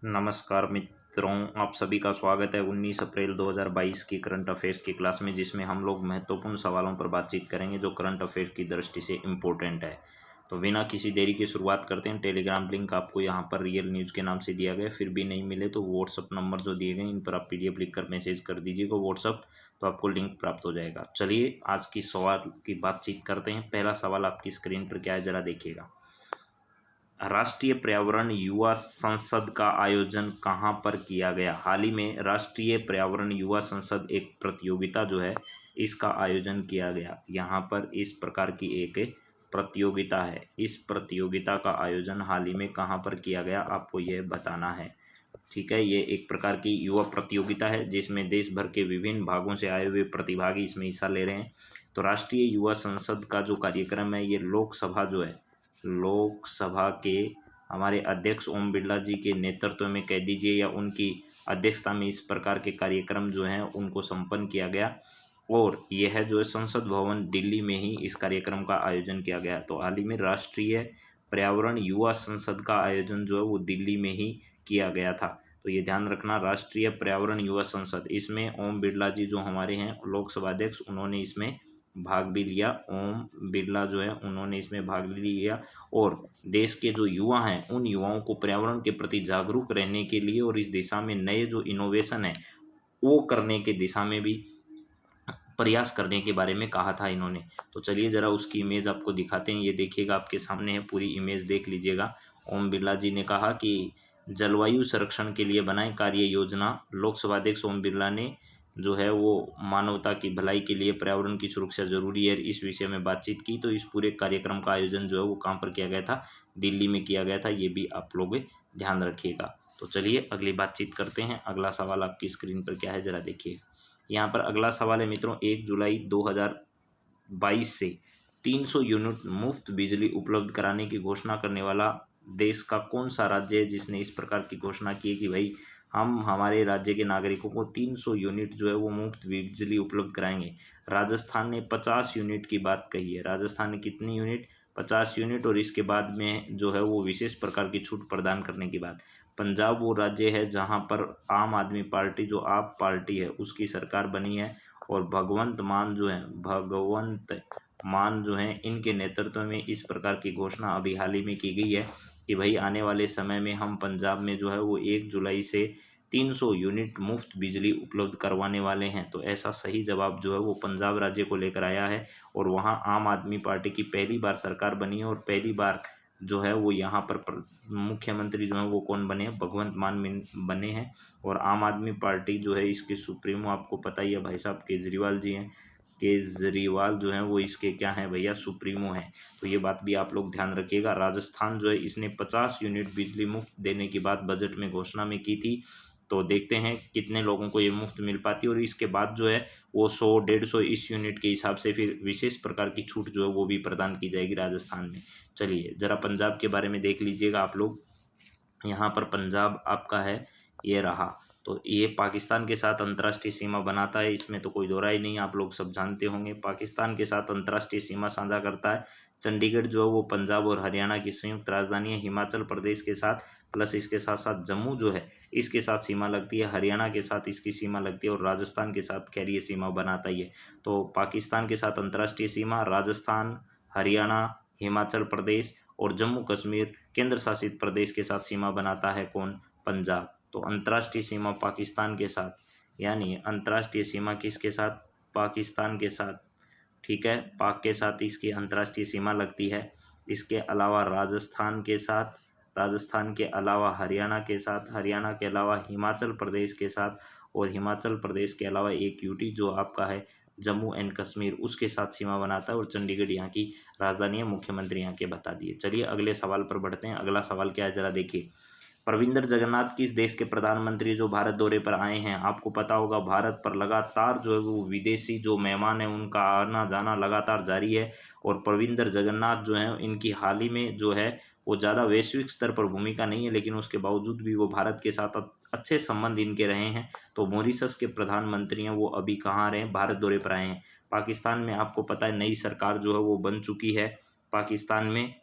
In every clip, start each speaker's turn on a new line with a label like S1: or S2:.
S1: नमस्कार मित्रों, आप सभी का स्वागत है 19 अप्रैल 2022 की करंट अफेयर्स की क्लास में, जिसमें हम लोग महत्वपूर्ण सवालों पर बातचीत करेंगे जो करंट अफेयर की दृष्टि से इम्पोर्टेंट है। तो बिना किसी देरी की शुरुआत करते हैं। टेलीग्राम लिंक आपको यहाँ पर रियल न्यूज़ के नाम से दिया गया है। फिर भी नहीं मिले तो व्हाट्सअप नंबर जो दिए गए इन पर आप PDF लिखकर मैसेज कर दीजिएगा व्हाट्सअप, तो आपको लिंक प्राप्त हो जाएगा। चलिए आज की सवाल की बातचीत करते हैं। पहला सवाल आपकी स्क्रीन पर क्या है, जरा देखिएगा। राष्ट्रीय पर्यावरण युवा संसद का आयोजन कहाँ पर किया गया? हाल ही में राष्ट्रीय पर्यावरण युवा संसद एक प्रतियोगिता जो है इसका आयोजन किया गया। यहाँ पर इस प्रकार की एक प्रतियोगिता है। इस प्रतियोगिता का आयोजन हाल ही में कहाँ पर किया गया, आपको यह बताना है। ठीक है, ये एक प्रकार की युवा प्रतियोगिता है जिसमें देश भर के विभिन्न भागों से आए हुए प्रतिभागी इसमें हिस्सा ले रहे हैं। तो राष्ट्रीय युवा संसद का जो कार्यक्रम है ये लोकसभा जो है, लोकसभा के हमारे अध्यक्ष ओम बिरला जी के नेतृत्व में कह दीजिए या उनकी अध्यक्षता में इस प्रकार के कार्यक्रम जो हैं उनको संपन्न किया गया। और यह जो है संसद भवन दिल्ली में ही इस कार्यक्रम का आयोजन किया गया। तो हाल ही में राष्ट्रीय पर्यावरण युवा संसद का आयोजन जो है वो दिल्ली में ही किया गया था। तो ये ध्यान रखना, राष्ट्रीय पर्यावरण युवा संसद, इसमें ओम बिरला जी जो हमारे हैं लोकसभा अध्यक्ष, उन्होंने इसमें भाग भी लिया। ओम बिरला जो है उन्होंने इसमें भाग लिया और देश के जो युवा हैं उन युवाओं को पर्यावरण के प्रति जागरूक रहने के लिए और इस दिशा में नए जो इनोवेशन है वो करने के दिशा में भी प्रयास करने के बारे में कहा था इन्होंने। तो चलिए ज़रा उसकी इमेज आपको दिखाते हैं। ये देखिएगा, आपके सामने है, पूरी इमेज देख लीजिएगा। ओम बिरला जी ने कहा कि जलवायु संरक्षण के लिए बनाए कार्य योजना। लोकसभा अध्यक्ष ओम बिरला ने जो है वो मानवता की भलाई के लिए पर्यावरण की सुरक्षा जरूरी है, इस विषय में बातचीत की। तो इस पूरे कार्यक्रम का आयोजन जो है वो कहाँ पर किया गया था, दिल्ली में किया गया था। ये भी आप लोग ध्यान रखिएगा। तो चलिए अगली बातचीत करते हैं। अगला सवाल आपकी स्क्रीन पर क्या है, जरा देखिए। यहाँ पर अगला सवाल है मित्रों, 1 जुलाई 2022 से 300 यूनिट मुफ्त बिजली उपलब्ध कराने की घोषणा करने वाला देश का कौन सा राज्य है जिसने इस प्रकार की घोषणा की है कि भाई हम हमारे राज्य के नागरिकों को 300 यूनिट जो है वो मुफ्त बिजली उपलब्ध कराएंगे? राजस्थान ने 50 यूनिट की बात कही है। राजस्थान ने कितनी यूनिट? 50 यूनिट, और इसके बाद में जो है वो विशेष प्रकार की छूट प्रदान करने की बात। पंजाब वो राज्य है जहां पर आम आदमी पार्टी, जो आप पार्टी है, उसकी सरकार बनी है और भगवंत मान जो है इनके नेतृत्व में इस प्रकार की घोषणा अभी हाल ही में की गई है कि भाई आने वाले समय में हम पंजाब में जो है वो 1 जुलाई से 300 यूनिट मुफ्त बिजली उपलब्ध करवाने वाले हैं। तो ऐसा सही जवाब जो है वो पंजाब राज्य को लेकर आया है और वहाँ आम आदमी पार्टी की पहली बार सरकार बनी है और पहली बार जो है वो यहाँ पर मुख्यमंत्री जो है वो कौन बने हैं, भगवंत मान बने हैं। और आम आदमी पार्टी जो है इसके सुप्रीमो आपको पता ही है भाई साहब, केजरीवाल जी हैं। केजरीवाल जो हैं वो इसके क्या हैं भैया, सुप्रीमो हैं। तो ये बात भी आप लोग ध्यान रखिएगा। राजस्थान जो है इसने 50 यूनिट बिजली मुफ्त देने की बात बजट में घोषणा में की थी। तो देखते हैं कितने लोगों को ये मुफ्त मिल पाती है और इसके बाद जो है वो 100-150 इस यूनिट के हिसाब से फिर विशेष प्रकार की छूट जो है वो भी प्रदान की जाएगी राजस्थान में। चलिए ज़रा पंजाब के बारे में देख लीजिएगा आप लोग। यहाँ पर पंजाब आपका है, ये रहा। तो ये पाकिस्तान के साथ अंतर्राष्ट्रीय सीमा बनाता है, इसमें तो कोई दो राय नहीं, आप लोग सब जानते होंगे। पाकिस्तान के साथ अंतर्राष्ट्रीय सीमा साझा करता है। चंडीगढ़ जो है वो पंजाब और हरियाणा की संयुक्त राजधानी है। हिमाचल प्रदेश के साथ प्लस इसके साथ साथ जम्मू जो है इसके साथ सीमा लगती है, हरियाणा के साथ इसकी सीमा लगती है और राजस्थान के साथ खैर ये सीमा बनाता ही है। तो पाकिस्तान के साथ अंतर्राष्ट्रीय सीमा राजस्थान, हरियाणा, हिमाचल प्रदेश और जम्मू कश्मीर केंद्र शासित प्रदेश के साथ सीमा बनाता है कौन? पंजाब। तो अंतर्राष्ट्रीय सीमा पाकिस्तान के साथ, यानी अंतर्राष्ट्रीय सीमा किसके साथ? पाकिस्तान के साथ। ठीक है, पाक के साथ इसकी अंतर्राष्ट्रीय सीमा लगती है। इसके अलावा राजस्थान के साथ, राजस्थान के अलावा हरियाणा के साथ, हरियाणा के अलावा हिमाचल प्रदेश के साथ और हिमाचल प्रदेश के अलावा एक यूटी जो आपका है जम्मू एंड कश्मीर, उसके साथ सीमा बनाता है। और चंडीगढ़ यहाँ की राजधानी है, मुख्यमंत्री यहाँ के बता दिए। चलिए अगले सवाल पर बढ़ते हैं। अगला सवाल क्या है, जरा देखिए। प्रविंदर जगन्नाथ किस देश के प्रधानमंत्री जो भारत दौरे पर आए हैं? आपको पता होगा भारत पर लगातार जो है वो विदेशी जो मेहमान हैं उनका आना जाना लगातार जारी है। और प्रविंदर जगन्नाथ जो हैं इनकी हाल ही में जो है वो ज़्यादा वैश्विक स्तर पर भूमिका नहीं है, लेकिन उसके बावजूद भी वो भारत के साथ अच्छे संबंध इनके रहे हैं। तो मॉरिशस के प्रधानमंत्री हैं वो अभी कहाँ रहे हैं, भारत दौरे पर आए हैं। पाकिस्तान में आपको पता है नई सरकार जो है वो बन चुकी है पाकिस्तान में।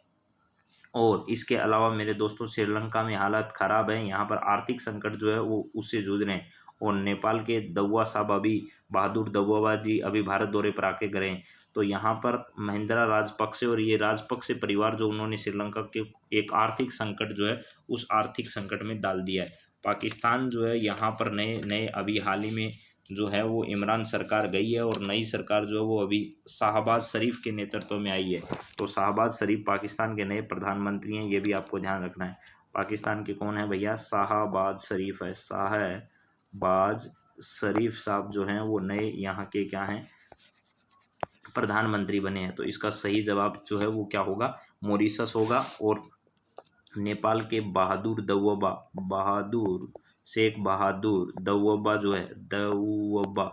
S1: और इसके अलावा मेरे दोस्तों श्रीलंका में हालत ख़राब है, यहाँ पर आर्थिक संकट जो है वो उससे जूझ रहे हैं। और नेपाल के दउआ साहब अभी बहादुर दउआ जी अभी भारत दौरे पर आके गए हैं। तो यहाँ पर महिंद्रा राजपक्षे और ये राजपक्षे परिवार जो उन्होंने श्रीलंका के एक आर्थिक संकट जो है उस आर्थिक संकट में डाल दिया है। पाकिस्तान जो है यहाँ पर नए नए अभी हाल ही में जो है वो इमरान सरकार गई है और नई सरकार जो है वो अभी शाहबाज शरीफ के नेतृत्व में आई है। तो शाहबाज शरीफ पाकिस्तान के नए प्रधानमंत्री हैं, ये भी आपको ध्यान रखना है। पाकिस्तान के कौन है भैया? शाहबाज शरीफ है। शाहबाज शरीफ साहब जो हैं वो नए यहाँ के क्या हैं? प्रधानमंत्री बने हैं। तो इसका सही जवाब जो है वो क्या होगा? मॉरिशस होगा। और नेपाल के शेख बहादुर दउअब्बा जो है दउअब्बा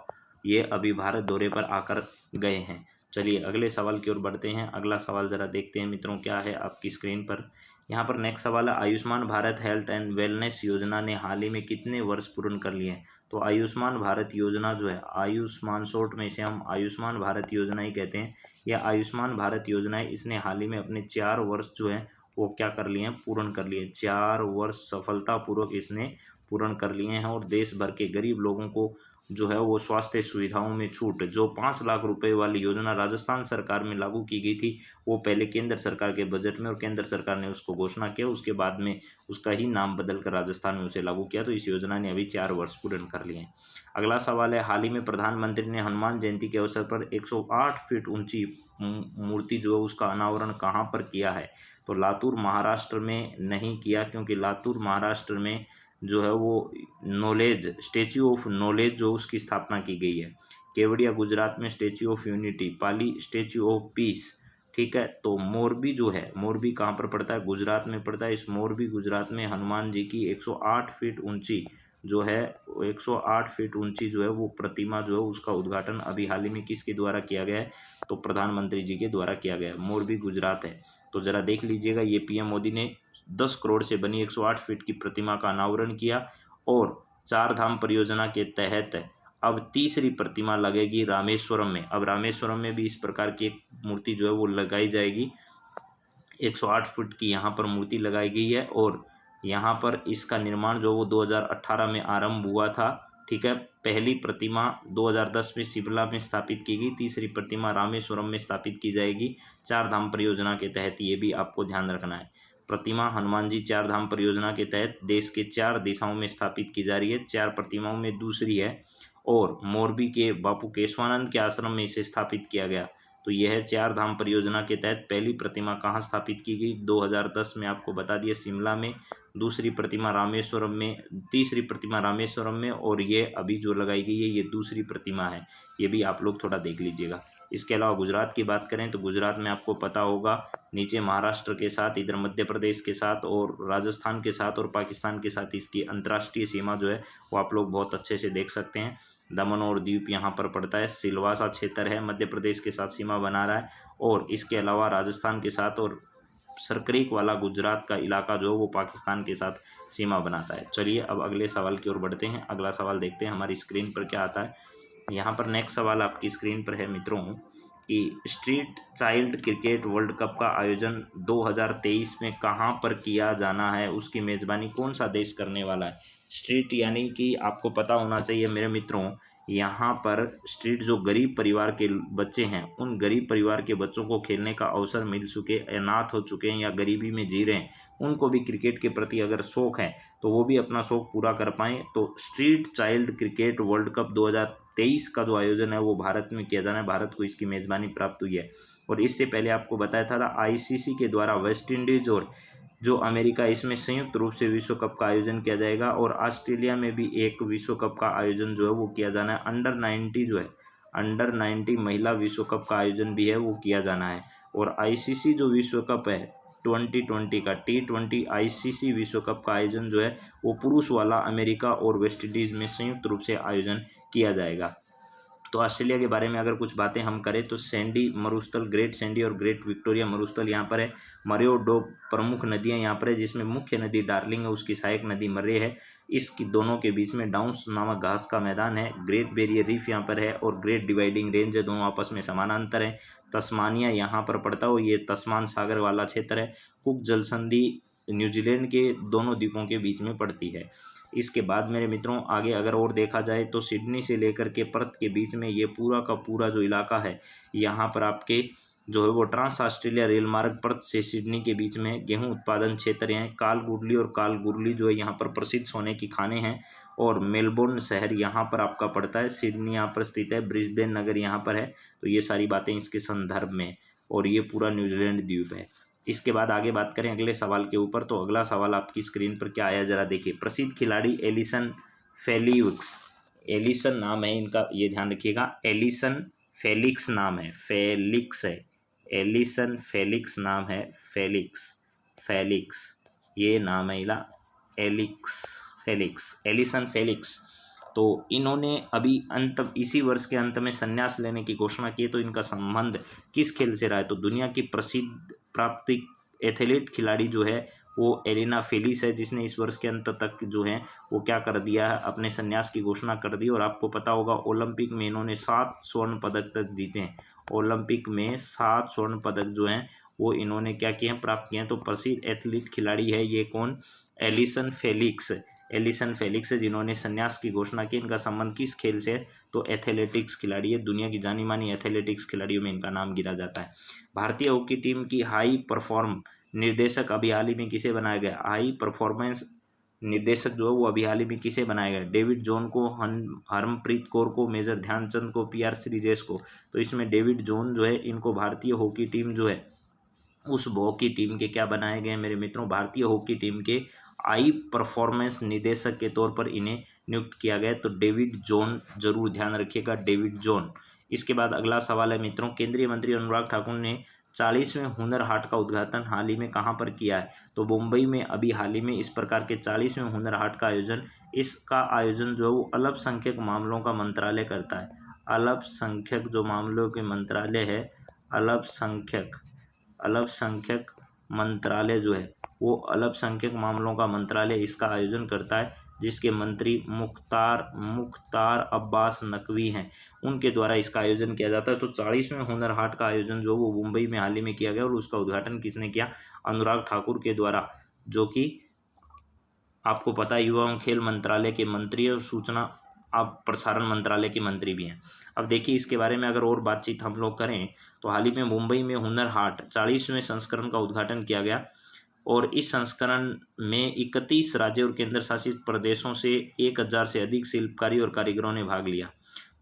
S1: ये अभी भारत दौरे पर आकर गए हैं। चलिए अगले सवाल की ओर बढ़ते हैं। अगला सवाल ज़रा देखते हैं मित्रों क्या है आपकी स्क्रीन पर। यहाँ पर नेक्स्ट सवाल है, Ayushman Bharat health and wellness योजना ने हाल ही में कितने वर्ष पूर्ण कर लिए हैं? तो आयुष्मान भारत योजना जो है, आयुष्मान शॉर्ट में इसे हम आयुष्मान भारत योजना ही कहते हैं। यह आयुष्मान भारत योजना है, इसने हाल ही में अपने 4 वर्ष जो है वो क्या कर लिए हैं? पूर्ण कर लिए। 4 वर्ष सफलतापूर्वक इसने पूर्ण कर लिए हैं। और देश भर के गरीब लोगों को जो है वो स्वास्थ्य सुविधाओं में छूट, जो 5 लाख रुपए वाली योजना राजस्थान सरकार में लागू की गई थी, वो पहले केंद्र सरकार के बजट में और केंद्र सरकार ने उसको घोषणा किया, उसके बाद में उसका ही नाम बदलकर राजस्थान में उसे लागू किया। तो इस योजना ने अभी 4 वर्ष पूर्ण कर लिए हैं। अगला सवाल है, हाल ही में प्रधानमंत्री ने हनुमान जयंती के अवसर पर 108 फीट ऊंची मूर्ति जो है उसका अनावरण कहाँ पर किया है? तो लातूर महाराष्ट्र में नहीं किया, क्योंकि लातूर महाराष्ट्र में जो है वो नॉलेज स्टैच्यू ऑफ नॉलेज जो उसकी स्थापना की गई है। केवड़िया गुजरात में statue of unity, Pali statue of peace. ठीक है, तो मोरबी जो है, मोरबी कहाँ पर पड़ता है? गुजरात में पड़ता है। इस मोरबी गुजरात में हनुमान जी की 108 फीट ऊंची जो है 108 फीट ऊंची जो है वो प्रतिमा जो है उसका उद्घाटन अभी हाल ही में किसके द्वारा किया गया है? तो प्रधानमंत्री जी के द्वारा किया गया है। मोरबी गुजरात है। तो ज़रा देख लीजिएगा, ये पीएम मोदी ने 10 करोड़ से बनी 108 फीट की प्रतिमा का अनावरण किया। और 4 धाम परियोजना के तहत अब तीसरी प्रतिमा लगेगी रामेश्वरम में। अब रामेश्वरम में भी इस प्रकार की एक मूर्ति जो है वो लगाई जाएगी। 108 फुट की यहाँ पर मूर्ति लगाई गई है और यहाँ पर इसका निर्माण जो वो 2018 में आरंभ हुआ था। ठीक है, पहली प्रतिमा 2010 में शिमला में स्थापित की गई, तीसरी प्रतिमा रामेश्वरम में स्थापित की जाएगी 4 धाम परियोजना के तहत। ये भी आपको ध्यान रखना है। प्रतिमा हनुमान जी 4 धाम परियोजना के तहत देश के 4 दिशाओं में स्थापित की जा रही है। 4 प्रतिमाओं में दूसरी है और मोरबी के बापू केशवानंद के आश्रम में इसे स्थापित किया गया। तो यह 4 धाम परियोजना के तहत पहली प्रतिमा कहाँ स्थापित की गई? 2010 में आपको बता दिया शिमला में, दूसरी प्रतिमा रामेश्वरम में, तीसरी प्रतिमा रामेश्वरम में और ये अभी जो लगाई गई है ये दूसरी प्रतिमा है। ये भी आप लोग थोड़ा देख लीजिएगा। इसके अलावा गुजरात की बात करें तो गुजरात में आपको पता होगा नीचे महाराष्ट्र के साथ, इधर मध्य प्रदेश के साथ और राजस्थान के साथ और पाकिस्तान के साथ इसकी अंतर्राष्ट्रीय सीमा जो है वो आप लोग बहुत अच्छे से देख सकते हैं। दमन और दीव यहाँ पर पड़ता है। सिलवासा क्षेत्र है, मध्य प्रदेश के साथ सीमा बना रहा है। और इसके अलावा राजस्थान के साथ और सरक्रीक वाला गुजरात का इलाका जो है वो पाकिस्तान के साथ सीमा बनाता है। चलिए अब अगले सवाल की ओर बढ़ते हैं। अगला सवाल देखते हैं हमारी स्क्रीन पर क्या आता है। यहाँ पर नेक्स्ट सवाल आपकी स्क्रीन पर है मित्रों कि street child cricket world cup का आयोजन 2023 में कहाँ पर किया जाना है? उसकी मेज़बानी कौन सा देश करने वाला है? स्ट्रीट यानी कि आपको पता होना चाहिए मेरे मित्रों, यहाँ पर स्ट्रीट जो गरीब परिवार के बच्चे हैं, उन गरीब परिवार के बच्चों को खेलने का अवसर मिल चुके, अनाथ हो चुके हैं या गरीबी में जी रहे हैं, उनको भी क्रिकेट के प्रति अगर शौक़ है तो वो भी अपना शौक़ पूरा कर पाएँ। तो street child cricket world cup 2023 का जो आयोजन है वो भारत में किया जाना है। भारत को इसकी मेज़बानी प्राप्त हुई है। और इससे पहले आपको बताया था आईसीसी के द्वारा वेस्ट इंडीज़ और जो अमेरिका, इसमें संयुक्त रूप से विश्व कप का आयोजन किया जाएगा। और ऑस्ट्रेलिया में भी एक विश्व कप का आयोजन जो है वो किया जाना है। अंडर 90 जो है, अंडर 90 महिला विश्व कप का आयोजन भी है वो किया जाना है। और आईसीसी जो विश्व कप है 2020 का T20 आईसीसी विश्व कप का आयोजन जो है वो पुरुष वाला अमेरिका और वेस्ट इंडीज़ में संयुक्त रूप से आयोजन किया जाएगा। तो ऑस्ट्रेलिया के बारे में अगर कुछ बातें हम करें तो सैंडी मरुस्थल, ग्रेट सैंडी और ग्रेट विक्टोरिया मरुस्थल यहाँ पर है। मरे और 2 प्रमुख नदियाँ यहाँ पर है, जिसमें मुख्य नदी डार्लिंग है, उसकी सहायक नदी मर्रे है। इसकी दोनों के बीच में डाउन्स नामक घास का मैदान है। ग्रेट बैरियर रीफ यहाँ पर है और ग्रेट डिवाइडिंग रेंज है, दोनों आपस में समानांतर है। तस्मानिया यहाँ पर पड़ता है और ये तस्मान सागर वाला क्षेत्र है। कुक जलसंधि न्यूजीलैंड के दोनों द्वीपों के बीच में पड़ती है। इसके बाद मेरे मित्रों आगे अगर और देखा जाए तो सिडनी से लेकर के पर्थ के बीच में ये पूरा का पूरा जो इलाका है, यहाँ पर आपके जो है वो ट्रांस ऑस्ट्रेलिया रेल मार्ग पर्थ से सिडनी के बीच में गेहूं उत्पादन क्षेत्र हैं। कालगुडली और कालगुरली जो है यहाँ पर प्रसिद्ध सोने की खाने हैं। और मेलबोर्न शहर यहाँ पर आपका पड़ता है। सिडनी यहाँ पर स्थित है। ब्रिस्बेन नगर यहाँ पर है। तो ये सारी बातें इसके संदर्भ में, और ये पूरा न्यूजीलैंड द्वीप है। इसके बाद आगे बात करें अगले सवाल के ऊपर, तो अगला सवाल आपकी स्क्रीन पर क्या आया जरा देखिए। प्रसिद्ध खिलाड़ी एलिसन फेलिक्स, एलिसन नाम है इनका, ये ध्यान रखिएगा, एलिसन फेलिक्स नाम है, फेलिक्स है, एलिसन फेलिक्स नाम है, फेलिक्स ये नाम है इला, एलिसन फेलिक्स। तो इन्होंने अभी इसी वर्ष के अंत में संन्यास लेने की घोषणा की। तो इनका संबंध किस खेल से रहा है? तो दुनिया की प्रसिद्ध प्राप्त एथलीट खिलाड़ी जो है वो एलिना फेलिक्स है, जिसने इस वर्ष के अंत तक जो है वो क्या कर दिया है, अपने संन्यास की घोषणा कर दी। और आपको पता होगा ओलंपिक में इन्होंने 7 स्वर्ण पदक तक जीते हैं। ओलंपिक में 7 स्वर्ण पदक जो हैं वो इन्होंने क्या किए हैं, प्राप्त किए हैं। तो प्रसिद्ध एथलीट खिलाड़ी है ये कौन? एलिसन फेलिक्स, एलिसन फेलिक्स है, जिन्होंने संन्यास की घोषणा की। इनका संबंध किस खेल से है? तो एथलेटिक्स खिलाड़ी है। दुनिया की जानी मानी एथलेटिक्स खिलाड़ियों में इनका नाम गिरा जाता है। भारतीय हॉकी टीम की हाई परफॉर्म निर्देशक अभी हाल ही में किसे बनाया गया? हाई परफॉर्मेंस निर्देशक जो है वो अभी हाल ही में किसे बनाया गया? डेविड जॉन को, हरमप्रीत कौर को, मेजर ध्यानचंद को, PR श्रीजेश को। तो इसमें डेविड जॉन जो है इनको भारतीय हॉकी टीम जो है उस हॉकी टीम के क्या बनाए गए मेरे मित्रों? भारतीय हॉकी टीम के हाई परफॉर्मेंस निदेशक के तौर पर इन्हें नियुक्त किया गया। तो डेविड जॉन जरूर ध्यान रखिएगा, डेविड जॉन। इसके बाद अगला सवाल है मित्रों, केंद्रीय मंत्री अनुराग ठाकुर ने 40वें हुनर हाट का उद्घाटन हाल ही में कहाँ पर किया है? तो मुंबई में अभी हाल ही में इस प्रकार के 40वें हुनर हाट का आयोजन, इसका आयोजन जो है वो अल्पसंख्यक मामलों का मंत्रालय करता है। अल्पसंख्यक जो मामलों के मंत्रालय है, अल्पसंख्यक मंत्रालय जो है वो अल्पसंख्यक मामलों का मंत्रालय इसका आयोजन करता है, जिसके मंत्री मुख्तार अब्बास नकवी हैं, उनके द्वारा इसका आयोजन किया जाता है। तो 40वें हुनर हाट का आयोजन जो वो मुंबई में हाल ही में किया गया और उसका उद्घाटन किसने किया? अनुराग ठाकुर के द्वारा, जो कि आपको पता है युवा एवं खेल मंत्रालय के मंत्री और सूचना आप प्रसारण मंत्रालय के मंत्री भी हैं। अब देखिए इसके बारे में अगर और बातचीत हम लोग करें तो हाल ही में मुंबई में हुनर हाट 40वें संस्करण का उद्घाटन किया गया और इस संस्करण में 31 राज्यों और केंद्र शासित प्रदेशों से 1000 से अधिक शिल्पकारी और कारीगरों ने भाग लिया।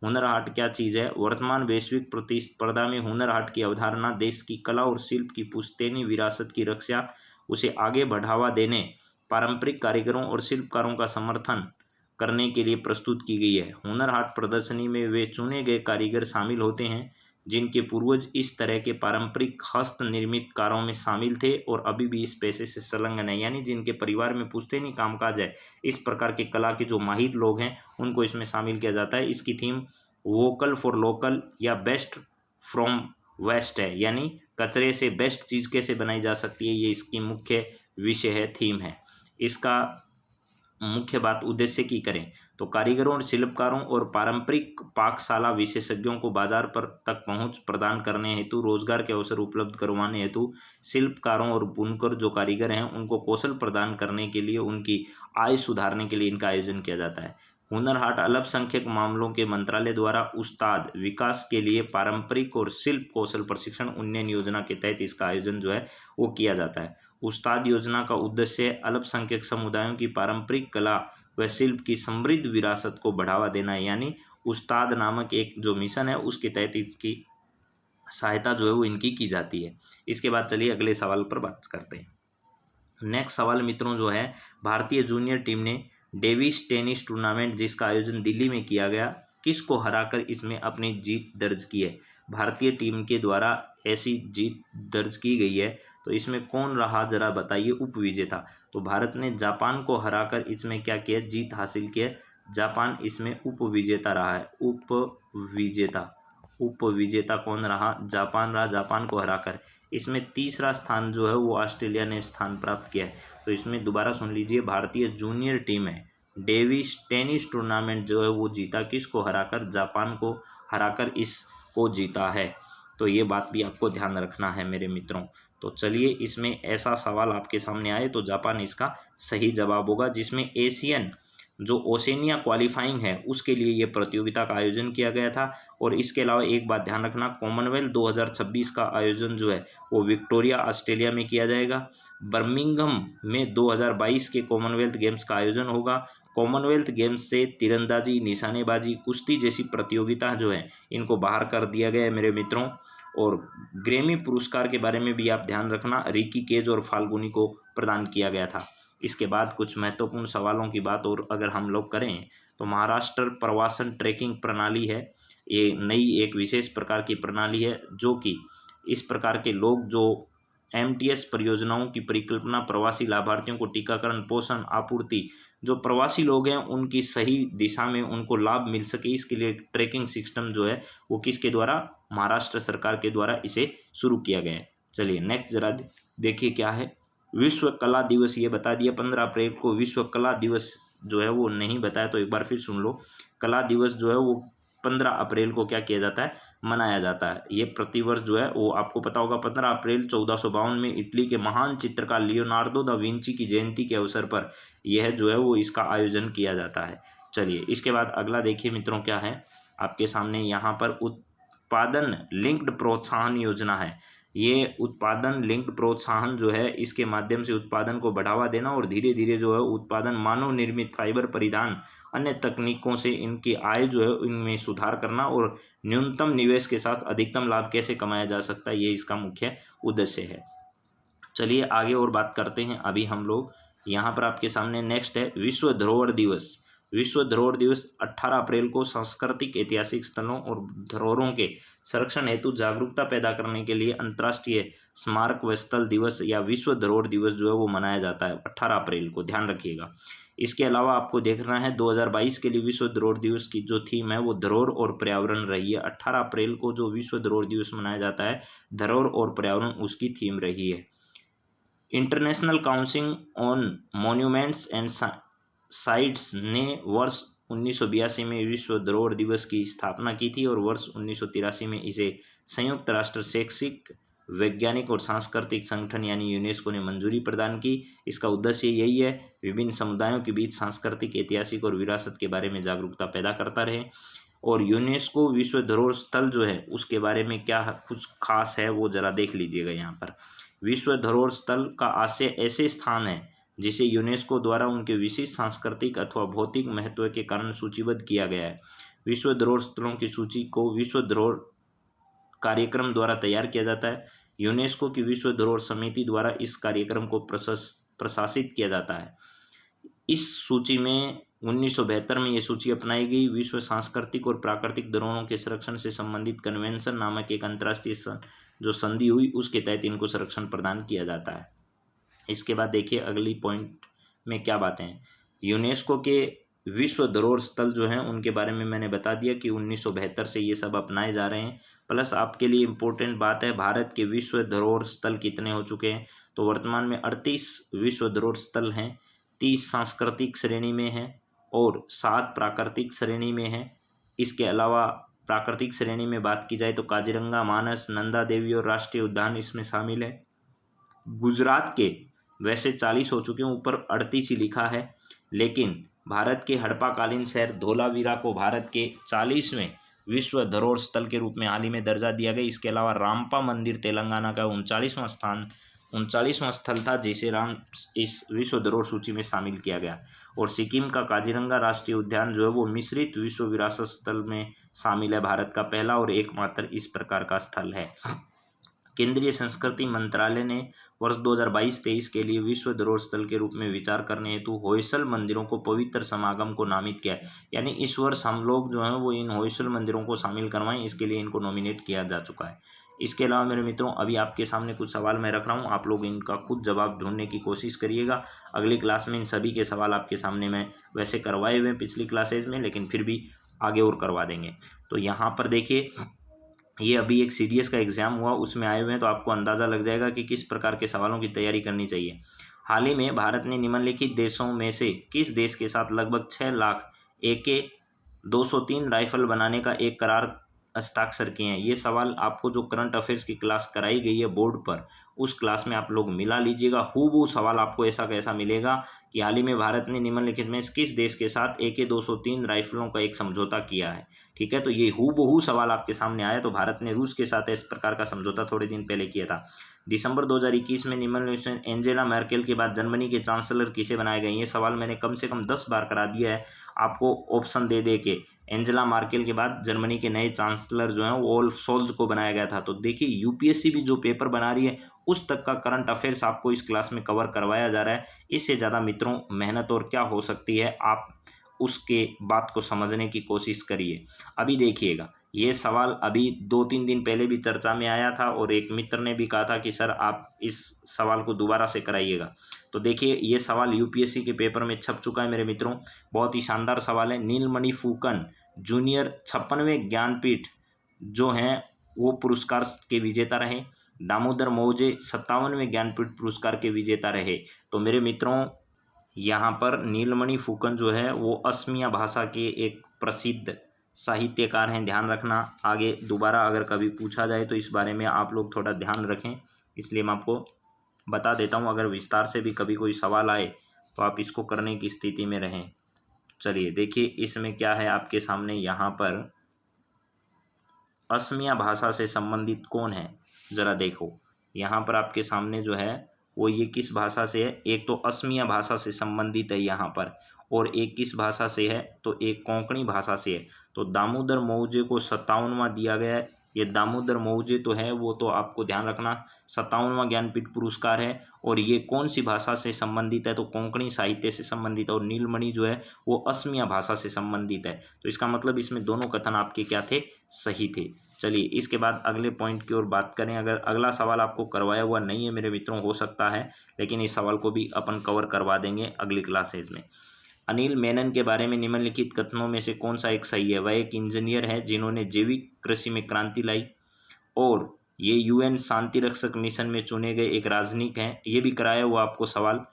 S1: हुनर हाट क्या चीज़ है? वर्तमान वैश्विक प्रतिस्पर्धा में हुनर हाट की अवधारणा देश की कला और शिल्प की पुश्तैनी विरासत की रक्षा, उसे आगे बढ़ावा देने, पारंपरिक कारीगरों और शिल्पकारों का समर्थन करने के लिए प्रस्तुत की गई है। हुनर हाट प्रदर्शनी में वे चुने गए कारीगर शामिल होते हैं जिनके पूर्वज इस तरह के पारंपरिक हस्त निर्मित कारों में शामिल थे और अभी भी इस पेशे से संलग्न है, यानी जिनके परिवार में पुश्तैनी कामकाज है, इस प्रकार के कला के जो माहिर लोग हैं उनको इसमें शामिल किया जाता है। इसकी थीम वोकल फॉर लोकल या बेस्ट फ्रॉम वेस्ट है, यानी कचरे से बेस्ट चीज़ कैसे बनाई जा सकती है, ये इसकी मुख्य विषय है, थीम है। इसका मुख्य बात उद्देश्य की करें तो कारीगरों और शिल्पकारों और पारंपरिक पाकशाला विशेषज्ञों को बाजार पर तक पहुंच प्रदान करने हेतु, रोजगार के अवसर उपलब्ध करवाने हेतु, शिल्पकारों और बुनकर जो कारीगर हैं उनको कौशल प्रदान करने के लिए, उनकी आय सुधारने के लिए इनका आयोजन किया जाता है। हुनर हाट अल्पसंख्यक मामलों के मंत्रालय द्वारा उस्ताद विकास के लिए पारंपरिक और शिल्प कौशल प्रशिक्षण उन्नयन योजना के तहत इसका आयोजन जो है वो किया जाता है। उस्ताद योजना का उद्देश्य अल्पसंख्यक समुदायों की पारंपरिक कला व शिल्प की समृद्ध विरासत को बढ़ावा देना है, यानी उस्ताद नामक एक जो मिशन है उसके तहत इसकी सहायता जो है वो इनकी की जाती है। इसके बाद चलिए अगले सवाल पर बात करते हैं। नेक्स्ट सवाल मित्रों जो है, भारतीय जूनियर टीम ने डेविस टेनिस टूर्नामेंट जिसका आयोजन दिल्ली में किया गया, किसको हराकर इसमें अपनी जीत दर्ज की है? भारतीय टीम के द्वारा ऐसी जीत दर्ज की गई है, तो इसमें कौन रहा जरा बताइए उपविजेता? तो भारत ने जापान को हराकर इसमें क्या किया? जीत हासिल की है। जापान इसमें उपविजेता रहा है। उपविजेता कौन रहा? जापान रहा, जापान को हराकर। इसमें तीसरा स्थान जो है वो ऑस्ट्रेलिया ने स्थान प्राप्त किया है। तो इसमें दोबारा सुन लीजिए, भारतीय जूनियर टीम है डेविस टेनिस टूर्नामेंट जो है वो जीता, किसको हराकर? जापान को हराकर इसको जीता है। तो ये बात भी आपको ध्यान रखना है मेरे मित्रों। तो चलिए, इसमें ऐसा सवाल आपके सामने आए तो जापान इसका सही जवाब होगा, जिसमें एशियन जो ओसेनिया क्वालिफाइंग है उसके लिए ये प्रतियोगिता का आयोजन किया गया था। और इसके अलावा एक बात ध्यान रखना, कॉमनवेल्थ 2026 का आयोजन जो है वो विक्टोरिया ऑस्ट्रेलिया में किया जाएगा। बर्मिंघम में 2022 के कॉमनवेल्थ गेम्स का आयोजन होगा। कॉमनवेल्थ गेम्स से तीरंदाजी, निशानेबाजी, कुश्ती जैसी प्रतियोगिता जो है इनको बाहर कर दिया गया है मेरे मित्रों। और ग्रैमी पुरस्कार के बारे में भी आप ध्यान रखना, रिकी केज और फाल्गुनी को प्रदान किया गया था। इसके बाद कुछ महत्वपूर्ण सवालों की बात और अगर हम लोग करें तो महाराष्ट्र प्रवासन ट्रैकिंग प्रणाली है, ये नई एक विशेष प्रकार की प्रणाली है जो कि इस प्रकार के लोग जो एमटीएस परियोजनाओं की परिकल्पना, प्रवासी लाभार्थियों को टीकाकरण, पोषण, आपूर्ति, जो प्रवासी लोग हैं उनकी सही दिशा में उनको लाभ मिल सके, इसके लिए ट्रैकिंग सिस्टम जो है वो किसके द्वारा? महाराष्ट्र सरकार के द्वारा इसे शुरू किया गया है। चलिए नेक्स्ट जरा देखिए क्या है। विश्व कला दिवस ये बता दिया 15 अप्रैल को। विश्व कला दिवस जो है वो नहीं बताया, तो एक बार फिर सुन लो। कला दिवस जो है वो 15 अप्रैल को क्या किया जाता है? मनाया जाता है। ये प्रतिवर्ष जो है वो आपको पता होगा 15 अप्रैल 1452 में इटली के महान चित्रकार लियोनार्डो दा विंची की जयंती के अवसर पर यह जो है वो इसका आयोजन किया जाता है। चलिए इसके बाद अगला देखिए मित्रों क्या है आपके सामने, यहाँ पर उत्पादन लिंक्ड प्रोत्साहन योजना है। ये उत्पादन लिंक्ड प्रोत्साहन जो है इसके माध्यम से उत्पादन को बढ़ावा देना और धीरे धीरे जो है उत्पादन, मानव निर्मित फाइबर परिधान, अन्य तकनीकों से इनकी आय जो है इनमें सुधार करना और न्यूनतम निवेश के साथ अधिकतम लाभ कैसे कमाया जा सकता है, ये इसका मुख्य उद्देश्य है। चलिए आगे और बात करते हैं। अभी हम लोग यहाँ पर आपके सामने नेक्स्ट है विश्व धरोहर दिवस। विश्व धरोहर दिवस 18 अप्रैल को सांस्कृतिक, ऐतिहासिक स्थलों और धरोहरों के संरक्षण हेतु जागरूकता पैदा करने के लिए अंतर्राष्ट्रीय स्मारक व स्थल दिवस या विश्व धरोहर दिवस जो है वो मनाया जाता है 18 अप्रैल को, ध्यान रखिएगा। इसके अलावा आपको देखना है 2022 के लिए विश्व धरोहर दिवस की जो थीम है वो धरोहर और पर्यावरण रही है। 18 अप्रैल को जो विश्व धरोहर दिवस मनाया जाता है, धरोहर और पर्यावरण उसकी थीम रही है। International council on monuments and sites ने वर्ष 1982 में विश्व धरोहर दिवस की स्थापना की थी और वर्ष 1983 में इसे संयुक्त राष्ट्र शैक्षिक, वैज्ञानिक और सांस्कृतिक संगठन यानी यूनेस्को ने मंजूरी प्रदान की। इसका उद्देश्य यही है विभिन्न समुदायों के बीच सांस्कृतिक, ऐतिहासिक और विरासत के बारे में जागरूकता पैदा करता रहे। और यूनेस्को विश्व धरोहर स्थल जो है उसके बारे में क्या कुछ खास है वो जरा देख लीजिएगा। यहाँ पर विश्व धरोहर स्थल का आशय ऐसे स्थान है जिसे यूनेस्को द्वारा उनके विशिष्ट सांस्कृतिक अथवा भौतिक महत्व के कारण सूचीबद्ध किया गया है। विश्व धरोहर स्थलों की सूची को विश्व धरोहर कार्यक्रम द्वारा तैयार किया जाता है। यूनेस्को की विश्व धरोहर समिति द्वारा इस कार्यक्रम को प्रशासित किया जाता है। इस सूची में 1972 में ये सूची अपनाई गई। विश्व सांस्कृतिक और प्राकृतिक धरोहरों के संरक्षण से संबंधित कन्वेंशन नामक एक अंतर्राष्ट्रीय जो संधि हुई उसके तहत इनको संरक्षण प्रदान किया जाता है। इसके बाद देखिए अगली पॉइंट में क्या बातें हैं। यूनेस्को के विश्व धरोहर स्थल जो हैं उनके बारे में मैंने बता दिया कि 1972 से ये सब अपनाए जा रहे हैं। प्लस आपके लिए इम्पोर्टेंट बात है, भारत के विश्व धरोहर स्थल कितने हो चुके हैं? तो वर्तमान में 38 विश्व धरोहर स्थल हैं, 30 सांस्कृतिक श्रेणी में हैं और 7 प्राकृतिक श्रेणी में हैं। इसके अलावा प्राकृतिक श्रेणी में बात की जाए तो काजीरंगा, मानस, नंदा देवी और राष्ट्रीय उद्यान इसमें शामिल है। गुजरात के वैसे 40 हो चुके हैं, ऊपर 38 ही लिखा है, लेकिन भारत के हड़प्पाकालीन शहर धोलावीरा को भारत के 40वें विश्व धरोहर स्थल के रूप में हाल ही में दर्जा दिया गया। इसके अलावा रामपा मंदिर तेलंगाना का 39वां स्थल था जिसे इस विश्व धरोहर सूची में शामिल किया गया। और सिक्किम का काजीरंगा राष्ट्रीय उद्यान जो है वो मिश्रित विश्व विरासत स्थल में शामिल है, भारत का पहला और एकमात्र इस प्रकार का स्थल है। केंद्रीय संस्कृति मंत्रालय ने वर्ष 2022-23 के लिए विश्व धरोहर स्थल के रूप में विचार करने हेतु होयसल मंदिरों को पवित्र समागम को नामित किया है। यानी इस वर्ष हम लोग जो हैं वो इन होयसल मंदिरों को शामिल करवाएं, इसके लिए इनको नॉमिनेट किया जा चुका है। इसके अलावा मेरे मित्रों अभी आपके सामने कुछ सवाल मैं रख रहा हूँ, आप लोग इनका खुद जवाब ढूंढने की कोशिश करिएगा। अगली क्लास में इन सभी के सवाल आपके सामने मैं वैसे करवाए हुए हैं पिछली क्लासेज में, लेकिन फिर भी आगे और करवा देंगे। तो यहाँ पर देखिए, ये अभी एक CDS का एग्जाम हुआ उसमें आए हुए हैं, तो आपको अंदाज़ा लग जाएगा कि किस प्रकार के सवालों की तैयारी करनी चाहिए। हाल ही में भारत ने निम्नलिखित देशों में से किस देश के साथ लगभग 6 लाख AK-203 राइफल बनाने का एक करार हस्ताक्षर किए हैं? ये सवाल आपको जो करंट अफेयर्स की क्लास कराई गई है बोर्ड पर, उस क्लास में आप लोग मिला लीजिएगा। हूबहू सवाल आपको ऐसा कैसा मिलेगा कि हाल ही में भारत ने निम्नलिखित में से किस देश के साथ AK-203 राइफलों का एक समझौता किया है। ठीक है, तो ये हूबहू सवाल आपके सामने आया। तो भारत ने रूस के साथ इस प्रकार का समझौता थोड़े दिन पहले किया था। दिसंबर 2021 में निम्नलिखित एंजेला मर्केल के बाद जर्मनी के चांसलर किसे बनाए गए? ये सवाल मैंने कम से कम 10 बार करा दिया है आपको ऑप्शन दे दे के। एंजेला मार्केल के बाद जर्मनी के नए चांसलर जो हैं वो ओल्फ शोल्ज को बनाया गया था। तो देखिए, यूपीएससी भी जो पेपर बना रही है उस तक का करंट अफेयर्स आपको इस क्लास में कवर करवाया जा रहा है। इससे ज़्यादा मित्रों मेहनत और क्या हो सकती है, आप उसके बात को समझने की कोशिश करिए। अभी देखिएगा, ये सवाल अभी 2-3 दिन पहले भी चर्चा में आया था और एक मित्र ने भी कहा था कि सर आप इस सवाल को दोबारा से कराइएगा। तो देखिए, ये सवाल यूपीएससी के पेपर में छप चुका है मेरे मित्रों। बहुत ही शानदार सवाल है। नीलमणि फुकन जूनियर 56वें ज्ञानपीठ जो हैं वो पुरस्कार के विजेता रहे। दामोदर मौजे 57वें ज्ञानपीठ पुरस्कार के विजेता रहे। तो मेरे मित्रों, यहाँ पर नीलमणि फुकन जो है वो असमिया भाषा के एक प्रसिद्ध साहित्यकार हैं। ध्यान रखना, आगे दोबारा अगर कभी पूछा जाए तो इस बारे में आप लोग थोड़ा ध्यान रखें, इसलिए मैं आपको बता देता हूँ। अगर विस्तार से भी कभी कोई सवाल आए तो आप इसको करने की स्थिति में रहें। चलिए देखिए, इसमें क्या है आपके सामने। यहाँ पर असमिया भाषा से संबंधित कौन है, ज़रा देखो। यहाँ पर आपके सामने जो है वो ये किस भाषा से है? एक तो असमिया भाषा से संबंधित है यहाँ पर, और एक किस भाषा से है? तो एक कोंकणी भाषा से है। तो दामोदर मौजे को 57वां दिया गया है। ये दामोदर मौजे तो है वो तो आपको ध्यान रखना 57वां ज्ञानपीठ पुरस्कार है। और ये कौन सी भाषा से संबंधित है? तो कोंकणी साहित्य से संबंधित है। और नीलमणि जो है वो असमिया भाषा से संबंधित है। तो इसका मतलब इसमें दोनों कथन आपके क्या थे? सही थे। चलिए इसके बाद अगले पॉइंट की ओर बात करें। अगर अगला सवाल आपको करवाया हुआ नहीं है मेरे मित्रों, हो सकता है, लेकिन इस सवाल को भी अपन कवर करवा देंगे अगली क्लासेज में। अनिल मेनन के बारे में निम्नलिखित कथनों में से कौन सा एक सही है? वह एक इंजीनियर है जिन्होंने जैविक कृषि में क्रांति लाई, और ये UN शांति रक्षक मिशन में चुने गए एक राजनयिक हैं। ये भी कराया हुआ आपको सवाल।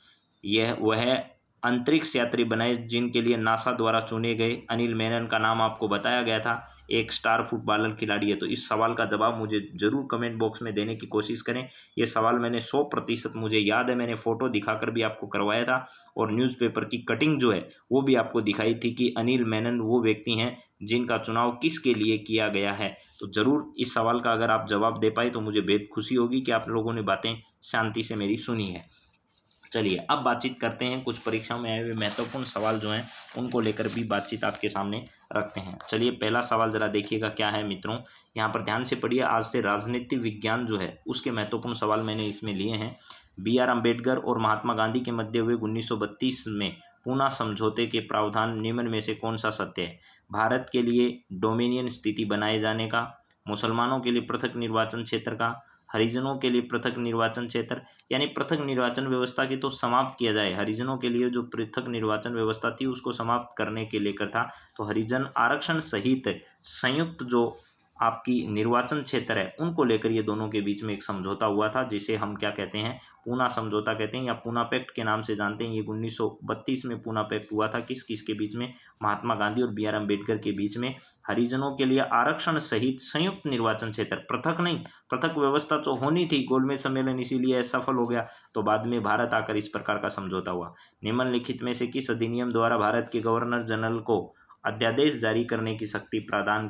S1: यह वह अंतरिक्ष यात्री बने जिनके लिए नासा द्वारा चुने गए। अनिल मेनन का नाम आपको बताया गया था, एक स्टार फुटबॉलर खिलाड़ी है। तो इस सवाल का जवाब मुझे ज़रूर कमेंट बॉक्स में देने की कोशिश करें। ये सवाल मैंने 100% मुझे याद है, मैंने फ़ोटो दिखाकर भी आपको करवाया था, और न्यूज़पेपर की कटिंग जो है वो भी आपको दिखाई थी कि अनिल मेनन वो व्यक्ति हैं जिनका चुनाव किसके लिए किया गया है। तो ज़रूर इस सवाल का अगर आप जवाब दे पाए तो मुझे बेहद खुशी होगी कि आप लोगों ने बातें शांति से मेरी सुनी है। चलिए अब बातचीत करते हैं, कुछ परीक्षाओं में आए हुए महत्वपूर्ण सवाल जो हैं उनको लेकर भी बातचीत आपके सामने रखते हैं। चलिए पहला सवाल ज़रा देखिएगा क्या है मित्रों, यहाँ पर ध्यान से पढ़िए। आज से राजनीतिक विज्ञान जो है उसके महत्वपूर्ण सवाल मैंने इसमें लिए हैं। BR अम्बेडकर और महात्मा गांधी के मध्य हुए 1932 में पूना समझौते के प्रावधान निम्न में से कौन सा सत्य है? भारत के लिए डोमिनियन स्थिति बनाए जाने का, मुसलमानों के लिए पृथक निर्वाचन क्षेत्र का, हरिजनों के लिए पृथक निर्वाचन क्षेत्र, यानी पृथक निर्वाचन व्यवस्था की तो समाप्त किया जाए, हरिजनों के लिए जो पृथक निर्वाचन व्यवस्था थी उसको समाप्त करने के लेकर था। तो हरिजन आरक्षण सहित संयुक्त जो आपकी निर्वाचन क्षेत्र है उनको लेकर ये दोनों के बीच में एक समझौता हुआ था, जिसे हम क्या कहते हैं? पूना समझौता कहते हैं, या पूना पैक्ट के नाम से जानते हैं। ये 1932 में पूना पैक्ट हुआ था। किस किस के बीच में? महात्मा गांधी और BR अम्बेडकर के बीच में। हरिजनों के लिए आरक्षण सहित संयुक्त निर्वाचन क्षेत्र, पृथक नहीं, पृथक व्यवस्था तो होनी थी, गोलमेज सम्मेलन इसीलिए असफल हो गया, तो बाद में भारत आकर इस प्रकार का समझौता हुआ। निम्नलिखित में से किस अधिनियम द्वारा भारत के गवर्नर जनरल को अध्यादेश जारी करने की शक्ति प्रदान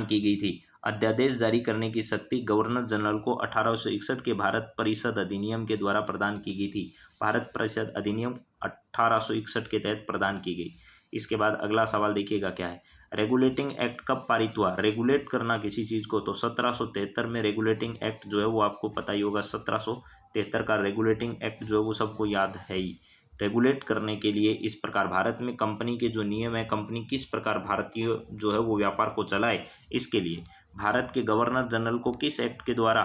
S1: की गई थी? अध्यादेश जारी करने की शक्ति गवर्नर जनरल को 1861 के भारत परिषद अधिनियम के द्वारा प्रदान की गई थी। भारत परिषद अधिनियम 1861 के तहत प्रदान की गई। इसके बाद अगला सवाल देखिएगा क्या है। रेगुलेटिंग एक्ट कब पारित हुआ? रेगुलेट करना किसी चीज़ को तो 1773 में रेगुलेटिंग एक्ट जो है वो आपको पता ही होगा। 1773 का रेगुलेटिंग एक्ट जो है वो सबको याद है ही। रेगुलेट करने के लिए इस प्रकार भारत में कंपनी के जो नियम है, कंपनी किस प्रकार भारतीय जो है वो व्यापार को चलाए, इसके लिए भारत के गवर्नर जनरल को किस एक्ट के द्वारा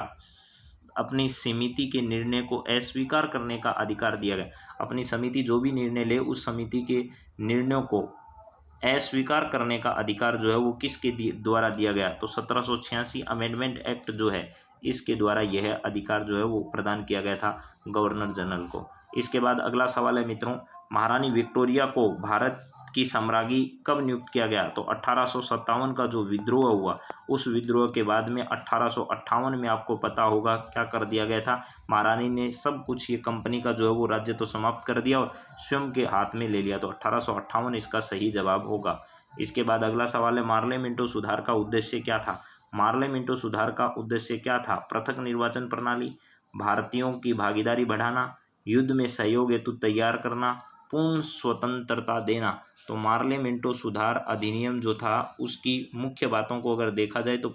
S1: अपनी समिति के निर्णय को अस्वीकार करने का अधिकार दिया गया? अपनी समिति जो भी निर्णय ले उस समिति के निर्णयों को अस्वीकार करने का अधिकार जो है वो किसके द्वारा दिया गया? तो 1786 अमेंडमेंट एक्ट जो है इसके द्वारा यह अधिकार जो है वो प्रदान किया गया था गवर्नर जनरल को। इसके बाद अगला सवाल है मित्रों, महारानी विक्टोरिया को भारत की सम्राज्ञी कब नियुक्त किया गया? तो 1857 का जो विद्रोह हुआ उस विद्रोह के बाद में 1858 में आपको पता होगा क्या कर दिया गया था, महारानी ने सब कुछ ये कंपनी का जो है वो राज्य तो समाप्त कर दिया और स्वयं के हाथ में ले लिया। तो 1858 इसका सही जवाब होगा। इसके बाद अगला सवाल है, मार्ले मिंटो सुधार का उद्देश्य क्या था? मार्ले मिंटो सुधार का उद्देश्य क्या था? पृथक निर्वाचन प्रणाली, भारतीयों की भागीदारी बढ़ाना, युद्ध में सहयोग हेतु तैयार करना, पूर्ण स्वतंत्रता देना। तो मार्ले मिंटो सुधार अधिनियम जो था उसकी मुख्य बातों को अगर देखा जाए तो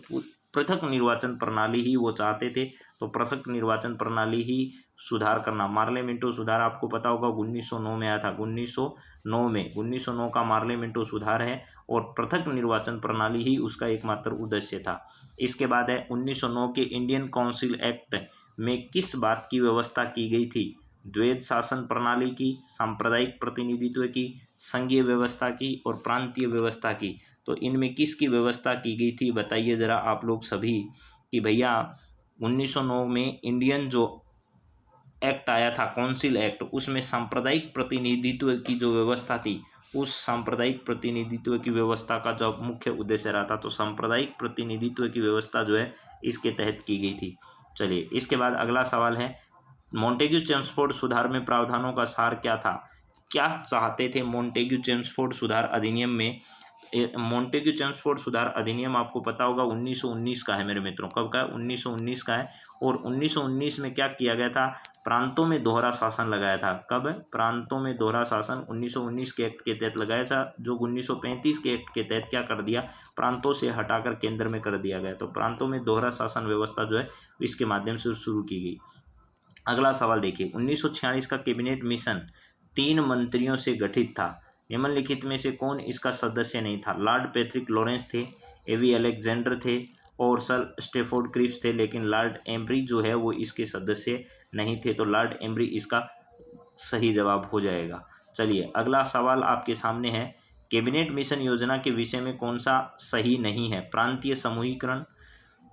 S1: पृथक निर्वाचन प्रणाली ही वो चाहते थे। तो पृथक निर्वाचन प्रणाली ही सुधार करना। मार्ले मिंटो सुधार आपको पता होगा 1909 में आया था। 1909 का मार्ले मिंटो सुधार है और पृथक निर्वाचन प्रणाली ही उसका एकमात्र उद्देश्य था। इसके बाद है 1909 के इंडियन काउंसिल एक्ट में किस बात की व्यवस्था की गई थी? द्वैध शासन प्रणाली की, सांप्रदायिक प्रतिनिधित्व की, संघीय व्यवस्था की और प्रांतीय व्यवस्था की। तो इनमें किसकी व्यवस्था की गई थी बताइए ज़रा आप लोग सभी कि भैया 1909 में इंडियन जो एक्ट आया था काउंसिल एक्ट उसमें सांप्रदायिक प्रतिनिधित्व की जो व्यवस्था थी उस सांप्रदायिक प्रतिनिधित्व की व्यवस्था का जो मुख्य उद्देश्य रहा था। तो सांप्रदायिक प्रतिनिधित्व की व्यवस्था जो है इसके तहत की गई थी। चलिए इसके बाद अगला सवाल है, मॉन्टेग्यू चेम्सफोर्ड सुधार में प्रावधानों का सार क्या था? क्या चाहते थे मॉन्टेग्यू चेम्सफोर्ड सुधार अधिनियम में? मॉन्टेग्यू चेम्सफोर्ड सुधार अधिनियम आपको पता होगा 1919 का है मेरे मित्रों। कब का है? 1919 का है। और 1919 में क्या किया गया था? प्रांतों में दोहरा शासन लगाया था। कब? प्रांतों में दोहरा शासन 1919 के एक्ट के तहत लगाया था, जो 1935 के एक्ट के तहत क्या कर दिया? प्रांतों से हटाकर केंद्र में कर दिया गया। तो प्रांतों में दोहरा शासन व्यवस्था जो है इसके माध्यम से शुरू की गई। अगला सवाल देखिए, 1946 का कैबिनेट मिशन 3 मंत्रियों से गठित था। निम्नलिखित में से कौन इसका सदस्य नहीं था? लॉर्ड पैट्रिक लॉरेंस थे, एवी अलेक्जेंडर थे और सर स्टेफोर्ड क्रिप्स थे, लेकिन लॉर्ड एम्ब्री जो है वो इसके सदस्य नहीं थे। तो लॉर्ड एम्ब्री इसका सही जवाब हो जाएगा। चलिए अगला सवाल आपके सामने है, कैबिनेट मिशन योजना के विषय में कौन सा सही नहीं है? प्रांतीय समूहीकरण,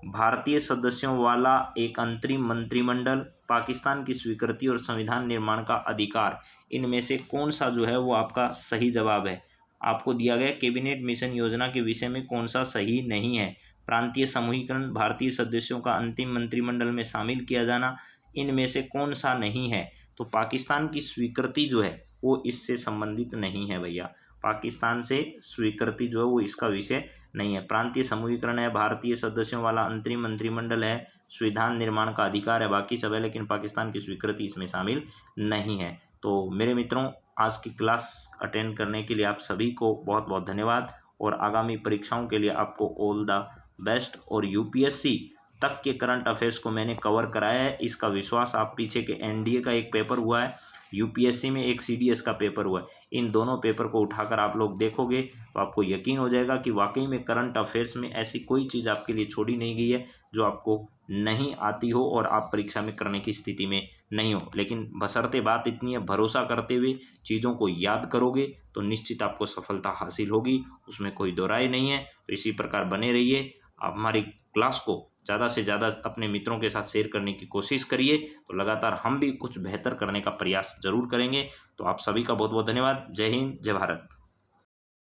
S1: भारतीय सदस्यों वाला एक अंतरिम मंत्रिमंडल, पाकिस्तान की स्वीकृति और संविधान निर्माण का अधिकार। इनमें से कौन सा जो है वो आपका सही जवाब है? आपको दिया गया कैबिनेट मिशन योजना के विषय में कौन सा सही नहीं है? प्रांतीय समूहीकरण, भारतीय सदस्यों का अंतिम मंत्रिमंडल में शामिल किया जाना, इनमें से कौन सा नहीं है? तो पाकिस्तान की स्वीकृति जो है वो इससे संबंधित नहीं है भैया। पाकिस्तान से स्वीकृति जो है वो इसका विषय नहीं है। प्रांतीय समूहीकरण है, भारतीय सदस्यों वाला अंतरिम मंत्रिमंडल है, संविधान निर्माण का अधिकार है, बाकी सब है, लेकिन पाकिस्तान की स्वीकृति इसमें शामिल नहीं है। तो मेरे मित्रों, आज की क्लास अटेंड करने के लिए आप सभी को बहुत बहुत धन्यवाद और आगामी परीक्षाओं के लिए आपको ऑल द बेस्ट। और यूपीएससी तक के करंट अफेयर्स को मैंने कवर कराया है, इसका विश्वास आप पीछे के एनडीए का एक पेपर हुआ है, यूपीएससी में एक सीडीएस का पेपर हुआ है, इन दोनों पेपर को उठाकर आप लोग देखोगे तो आपको यकीन हो जाएगा कि वाकई में करंट अफेयर्स में ऐसी कोई चीज़ आपके लिए छोड़ी नहीं गई है जो आपको नहीं आती हो और आप परीक्षा में करने की स्थिति में नहीं हो। लेकिन बशर्ते बात इतनी है, भरोसा करते हुए चीज़ों को याद करोगे तो निश्चित आपको सफलता हासिल होगी, उसमें कोई दो राय नहीं है। तो इसी प्रकार बने रहिए, आप हमारी क्लास को ज़्यादा से ज़्यादा अपने मित्रों के साथ शेयर करने की कोशिश करिए, तो लगातार हम भी कुछ बेहतर करने का प्रयास जरूर करेंगे। तो आप सभी का बहुत बहुत धन्यवाद। जय हिंद, जय भारत।